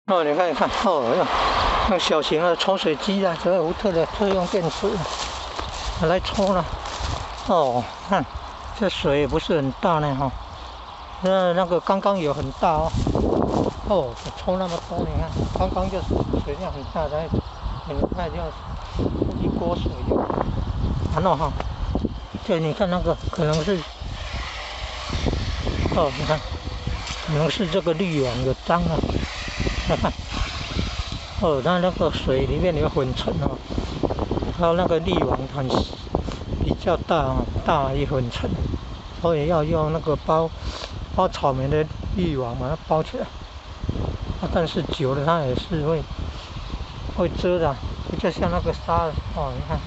哦，你看，你看，哦，用小型的抽水机啊，这个福特的特用电池来抽了。哦，看这水也不是很大呢哈。那个刚刚有很大哦。哦，抽那么多，你看，刚刚就水量很大，才很快就一锅水就完了哈。对，你看那个可能是，哦，你看，可能是这个滤网有脏了。看，哦，它那个水里面有粉尘哦，还有那个滤网比较大哦，大也粉尘，所以要用那个包草莓的滤网把它包起来。但是久了它也是会遮的，就像那个沙哦，你看，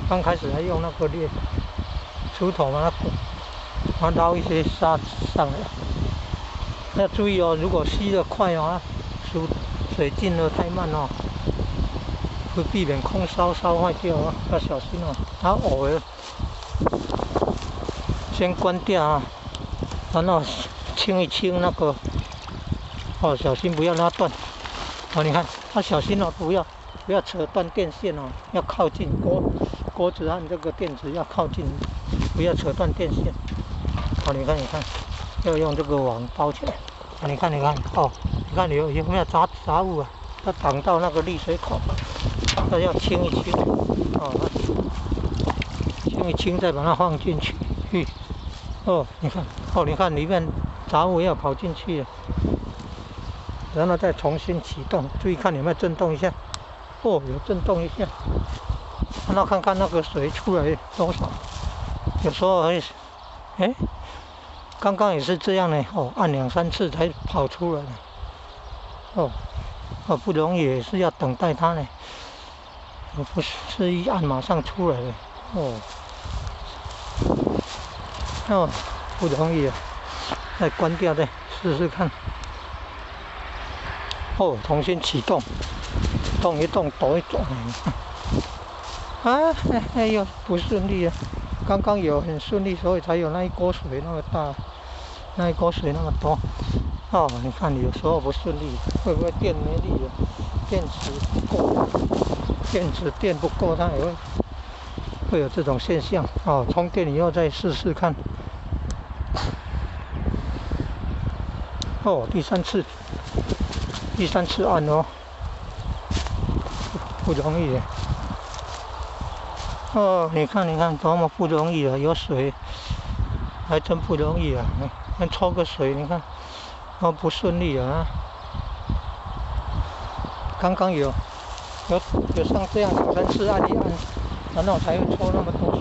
刚开始还用那个锄头把它捞一些沙上来。要注意哦，如果吸得快哦，水进得太慢哦，会避免空烧坏掉哦，要小心哦。它偶尔先关掉啊，然后清一清那个，哦，小心不要拉断。哦，你看，小心哦，不要扯断电线哦，要靠近锅子和这个电池要靠近，不要扯断电线。哦，你看，要用这个网包起来。你看，哦，你看有没有杂物啊？它挡到那个滤水口，那要清一清，哦，清一清再把它放进去。哦，你看里面杂物要跑进去了，然后再重新启动，注意看有没有震动一下。哦，有震动一下，然后看看那个水出来多少。有时候刚刚也是这样呢，哦，按2、3次才跑出来的。哦，不容易，也是要等待它呢。不是一按马上出来的。哦，不容易啊。再关掉再试试看。哦，重新启动，动一动，抖一抖。啊，哎呦，不顺利啊！刚刚有很顺利，所以才有那一锅水那么大，那一锅水那么多。哦，你看有时候不顺利，会不会电没力了？电池不够，电不够，它也会有这种现象。哦，充电以后再试试看。哦，第三次按哦，不容易的。哦，你看多么不容易啊！有水，还真不容易啊！先抽个水，你看，不顺利啊。刚刚有像这样2、3次按一按，然后才会抽那么多水。